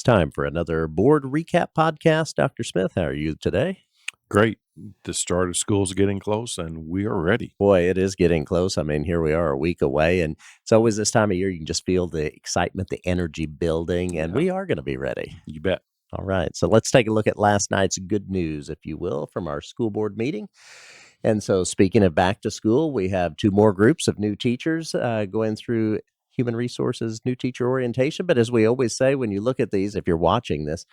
time for another board recap podcast. Dr. Smith, how are you today? Great. The start of school's getting close, and we are ready. Boy, it is getting close. I mean, here we are a week away, and it's always this time of year you can just feel the excitement, the energy building, and Yeah. we are going to be ready. You bet. All right, so let's take a look at last night's good news, if you will, from our school board meeting. And so, speaking of back to school, we have two more groups of new teachers going through human resources, new teacher orientation. But as we always say, when you look at these, if you're watching this,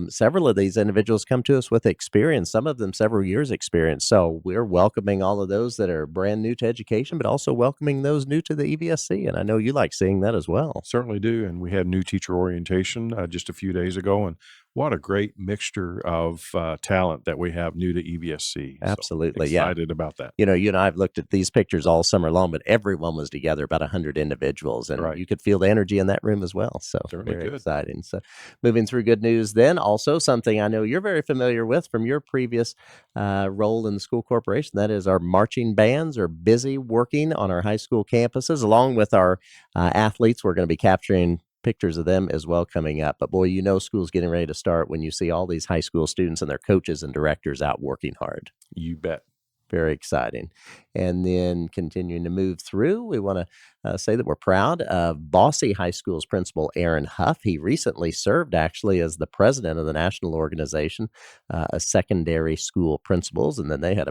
several of these individuals come to us with experience, some of them several years experience. So we're welcoming all of those that are brand new to education, but also welcoming those new to the EVSC. And I know you like seeing that as well. Certainly do. And we had new teacher orientation just a few days ago, and what a great mixture of talent that we have new to EVSC. Absolutely. So excited about that. You know, you and I have looked at these pictures all summer long, but everyone was together, about 100 individuals, and Right. you could feel the energy in that room as well. So Certainly very good. exciting. So moving through good news, then also something I know you're very familiar with from your previous role in the school corporation. That is, our marching bands are busy working on our high school campuses, along with our athletes. We're going to be capturing pictures of them as well coming up. But boy, you know school's getting ready to start when you see all these high school students and their coaches and directors out working hard. You bet. Very exciting. And then continuing to move through, we want to say that we're proud of Bossy High School's principal, Aaron Huff. He recently served actually as the president of the national organization of secondary school principals. And then they had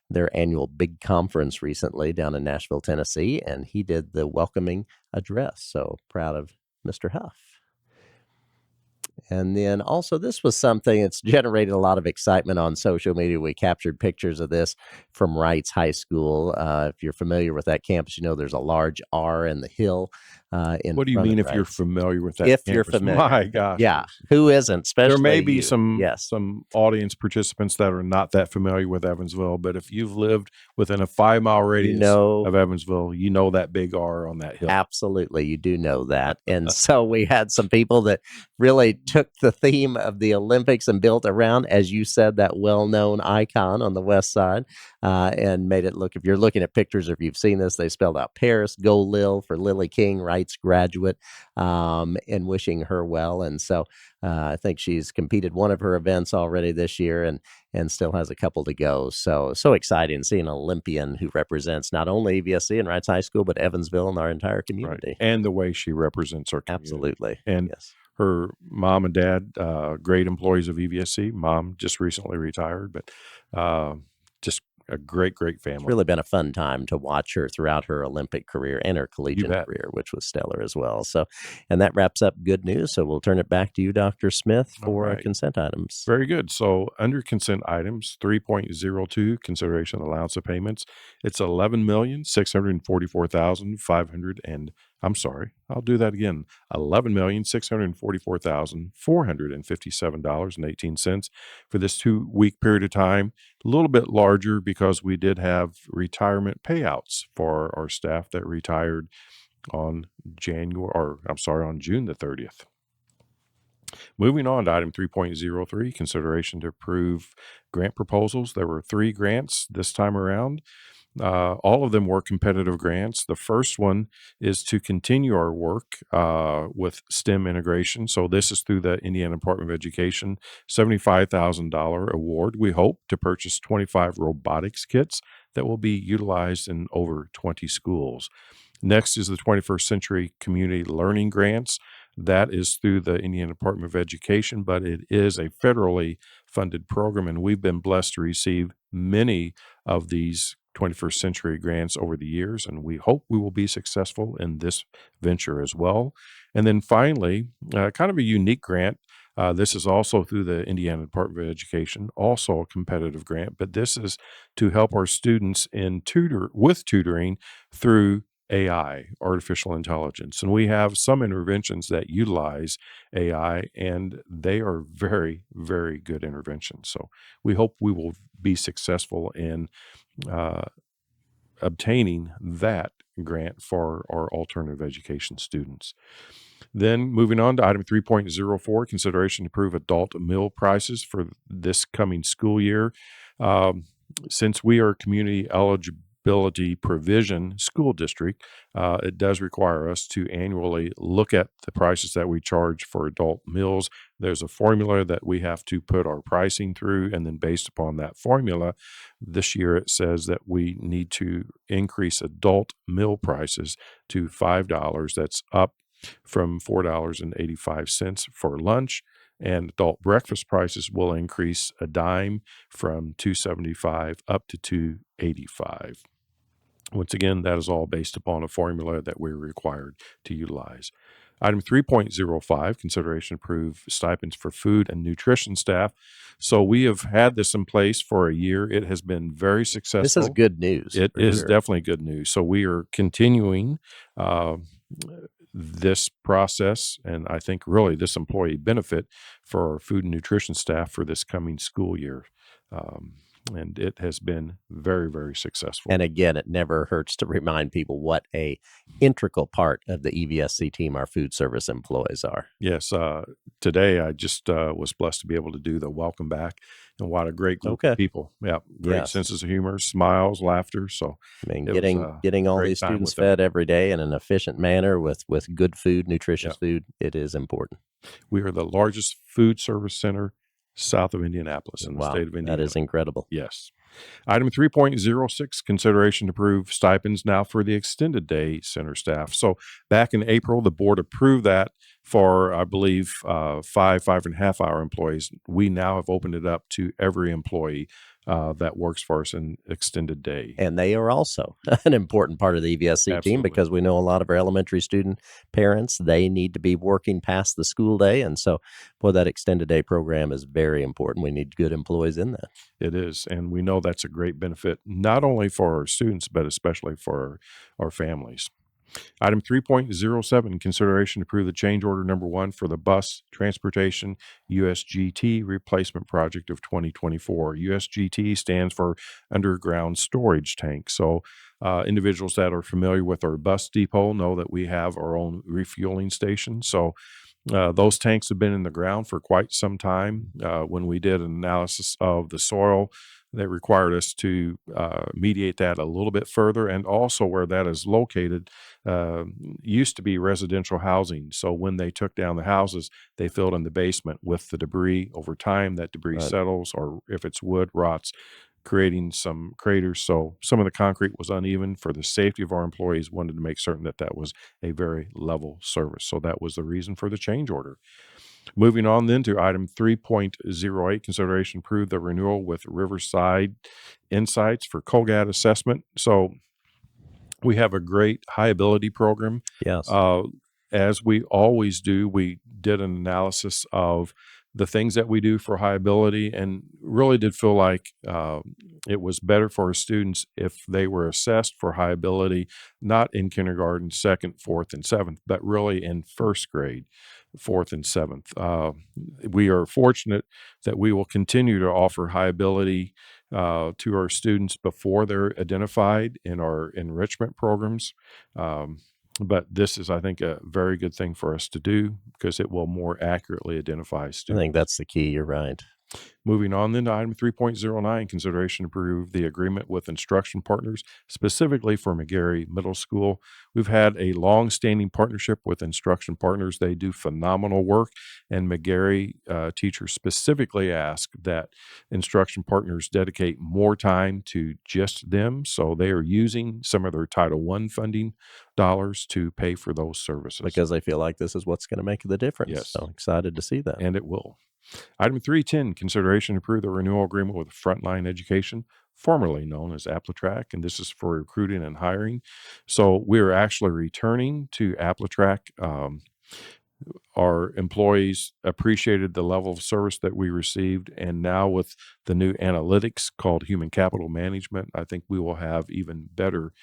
their annual big conference recently down in Nashville, Tennessee, and he did the welcoming address. So proud of Mr. Huff. And then also, this was something that's generated a lot of excitement on social media. We captured pictures of this from Wrights High School. If you're familiar with that campus, you know there's a large R in the hill. What do you mean if you're familiar with that If campus? you're familiar. My gosh. Yeah. Who isn't? Especially There may be you. some audience participants that are not that familiar with Evansville, but if you've lived within a 5-mile radius of Evansville, you know that big R on that hill. Absolutely. You do know that. And so we had some people that really took the theme of the Olympics and built around, as you said, that well-known icon on the west side and made it look, if you're looking at pictures, or if you've seen this, they spelled out Paris, Go Lil for Lily King, Wrights graduate, and wishing her well. And so I think she's competed one of her events already this year and still has a couple to go. So exciting seeing an Olympian who represents not only EVSC and Wrights High School, but Evansville and our entire community. Right. And the way she represents our community. Absolutely. And yes. Her mom and dad, great employees of EVSC. Mom just recently retired, but just a great family. It's really been a fun time to watch her throughout her Olympic career and her collegiate career, which was stellar as well. So, and that wraps up good news. So we'll turn it back to you, Dr. Smith, for consent items. Very good. So under consent items, 3.02, consideration allowance of payments, it's $11,644,500 I'm sorry, I'll do that again. $11,644,457.18 for this 2-week period of time. A little bit larger because we did have retirement payouts for our staff that retired on June the 30th. Moving on to item 3.03, consideration to approve grant proposals. There were 3 grants this time around. All of them were competitive grants. The first one is to continue our work with STEM integration. So this is through the Indiana Department of Education $75,000 award. We hope to purchase 25 robotics kits that will be utilized in over 20 schools. Next is the 21st Century Community Learning Grants. That is through the Indiana Department of Education, but it is a federally funded program, and we've been blessed to receive many of these 21st Century grants over the years, and we hope we will be successful in this venture as well. And then finally, kind of a unique grant. This is also through the Indiana Department of Education, also a competitive grant, but this is to help our students in tutoring through AI, artificial intelligence. And we have some interventions that utilize AI, and they are very, very good interventions. So we hope we will be successful in obtaining that grant for our alternative education students. Then moving on to item 3.04, consideration to approve adult meal prices for this coming school year. Since we are community Accessibility Provision School District, it does require us to annually look at the prices that we charge for adult meals. There's a formula that we have to put our pricing through, and then based upon that formula, this year it says that we need to increase adult meal prices to $5. That's up from $4.85 for lunch. And adult breakfast prices will increase a dime from 275 up to 285. Once again, that is all based upon a formula that we're required to utilize. Item 3.05, consideration to approve stipends for food and nutrition staff. So we have had this in place for a year. It has been very successful. This is good news. It for is sure. definitely good news. So we are continuing this process, and I think really this employee benefit for our food and nutrition staff for this coming school year. And it has been very, very successful. And again, it never hurts to remind people what a integral part of the EVSC team our food service employees are. Yes. Today I just was blessed to be able to do the welcome back, and what a great group of people. Yeah. Great Yes. senses of humor, smiles, laughter. So I mean, it getting was a all great these time students with them. fed every day in an efficient manner with good food, nutritious food, it is important. We are the largest food service center south of Indianapolis in the state of Indiana. That is incredible. Yes. Item 3.06, consideration to approve stipends now for the extended day center staff. So back in April, the board approved that for, I believe, 5.5 hour employees. We now have opened it up to every employee that works for us in extended day. And they are also an important part of the EVSC team Absolutely. because we know a lot of our elementary student parents, they need to be working past the school day. And so, boy, that extended day program is very important. We need good employees in that. It is. And we know that's a great benefit, not only for our students, but especially for our families. Item 3.07, consideration to approve the change order number 1 for the bus transportation USGT replacement project of 2024. USGT stands for underground storage tank. So individuals that are familiar with our bus depot know that we have our own refueling station. So those tanks have been in the ground for quite some time. When we did an analysis of the soil, they required us to mediate that a little bit further, and also where that is located used to be residential housing. So when they took down the houses, they filled in the basement with the debris. Over time, that debris settles, or if it's wood, rots, creating some craters. So some of the concrete was uneven. For the safety of our employees, wanted to make certain that that was a very level service. So that was the reason for the change order. Moving on then to item 3.08, consideration approve the renewal with Riverside Insights for COGAT assessment. So we have a great high ability program. Yes. As we always do, we did an analysis of the things that we do for high ability, and really did feel like it was better for our students if they were assessed for high ability, not in kindergarten, second, fourth, and seventh, but really in first grade, fourth and seventh. We are fortunate that we will continue to offer high ability to our students before they're identified in our enrichment programs. But this is, I think, a very good thing for us to do because it will more accurately identify students. I think that's the key. You're right. Moving on then to item 3.09, consideration to approve the agreement with instruction partners, specifically for McGarry Middle School. We've had a long-standing partnership with instruction partners. They do phenomenal work, and McGarry teachers specifically ask that instruction partners dedicate more time to just them. So they are using some of their Title I funding dollars to pay for those services. Because they feel like this is what's going to make the difference. Yes. So excited to see that. And it will. Item 310, consideration to approve the renewal agreement with Frontline Education, formerly known as Applitrack, and this is for recruiting and hiring. So we're actually returning to Applitrack. Our employees appreciated the level of service that we received, and now with the new analytics called human capital management, I think we will have even better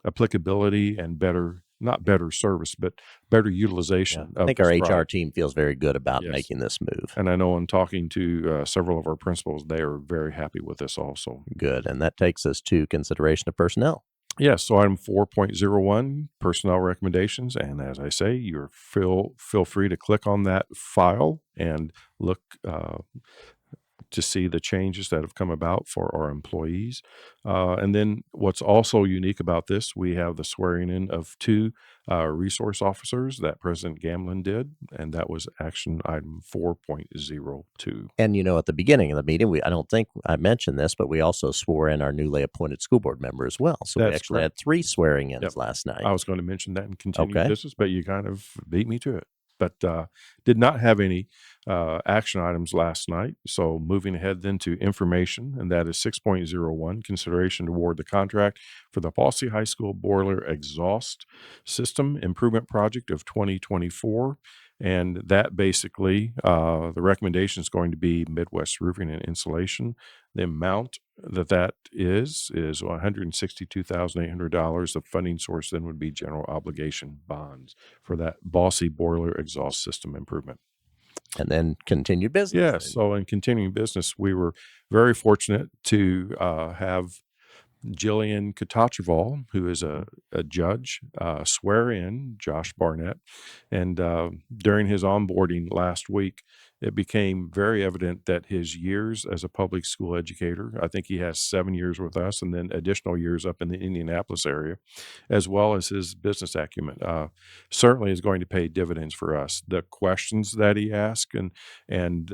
applicability and better, not better service, but better utilization. I think our HR team feels very good about making this move. And I know in talking to several of our principals, they are very happy with this also. Good. And that takes us to consideration of personnel. Yes. So item 4.01, personnel recommendations. And as I say, you feel free to click on that file and look to see the changes that have come about for our employees. And then what's also unique about this, we have the swearing in of two resource officers that President Gamlin did, and that was action item 4.02. And at the beginning of the meeting, I don't think I mentioned this, but we also swore in our newly appointed school board member as well. So we That's actually correct. had 3 swearing ins Yep. last night. I was going to mention that in continued Okay. business, but you kind of beat me to it. But did not have any action items last night. So moving ahead then to information, and that is 6.01, consideration to award the contract for the Bosse High School boiler exhaust system improvement project of 2024. And that basically, the recommendation is going to be Midwest Roofing and Insulation. The amount that is $162,800. The funding source then would be general obligation bonds for that Bosse boiler exhaust system improvement. And then continued business. Yes. So in continuing business, we were very fortunate to have Jillian Katacheval, who is a judge, swear in Josh Barnett. And during his onboarding last week, it became very evident that his years as a public school educator, I think he has 7 years with us and then additional years up in the Indianapolis area, as well as his business acumen, certainly is going to pay dividends for us. The questions that he asked and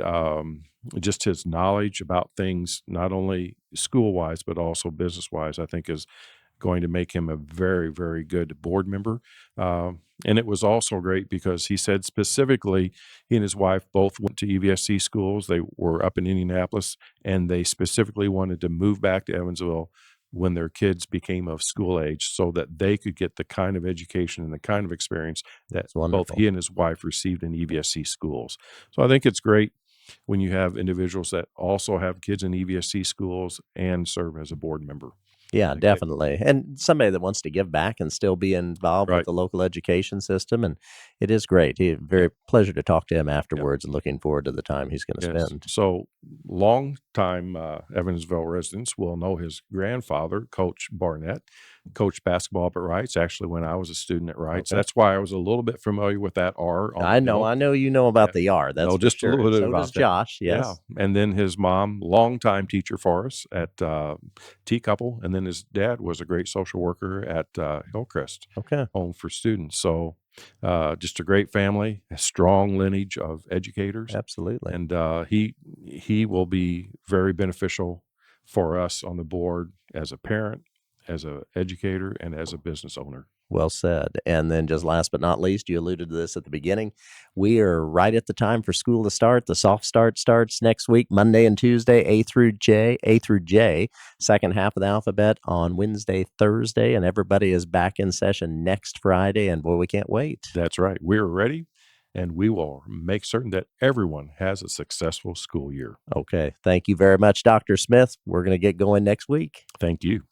just his knowledge about things, not only school wise, but also business wise, I think is going to make him a very, very good board member. And it was also great because he said specifically he and his wife both went to EVSC schools. They were up in Indianapolis, and they specifically wanted to move back to Evansville when their kids became of school age so that they could get the kind of education and the kind of experience that both he and his wife received in EVSC schools. So I think it's great when you have individuals that also have kids in EVSC schools and serve as a board member. Yeah, definitely. And somebody that wants to give back and still be involved with Right. the local education system. And it is great. Very pleasure to talk to him afterwards and looking forward to the time he's going to Yes. spend. So long-time Evansville residents will know his grandfather, Coach Barnett, coached basketball up at Wrights, actually when I was a student at Wrights. Okay. That's why I was a little bit familiar with that R. I know you know about the R. That's know for just a sure. little bit So about does that. Josh. Yeah. Yes. And then his mom, longtime teacher for us at T Couple. And then his dad was a great social worker at Hillcrest Okay. Home for Students. So just a great family, a strong lineage of educators. Absolutely. And he will be very beneficial for us on the board as a parent, as an educator, and as a business owner. Well said. And then just last but not least, you alluded to this at the beginning. We are right at the time for school to start. The soft start starts next week, Monday and Tuesday, A through J, second half of the alphabet on Wednesday, Thursday, and everybody is back in session next Friday. And boy, we can't wait. That's right. We're ready, and we will make certain that everyone has a successful school year. Okay. Thank you very much, Dr. Smith. We're going to get going next week. Thank you.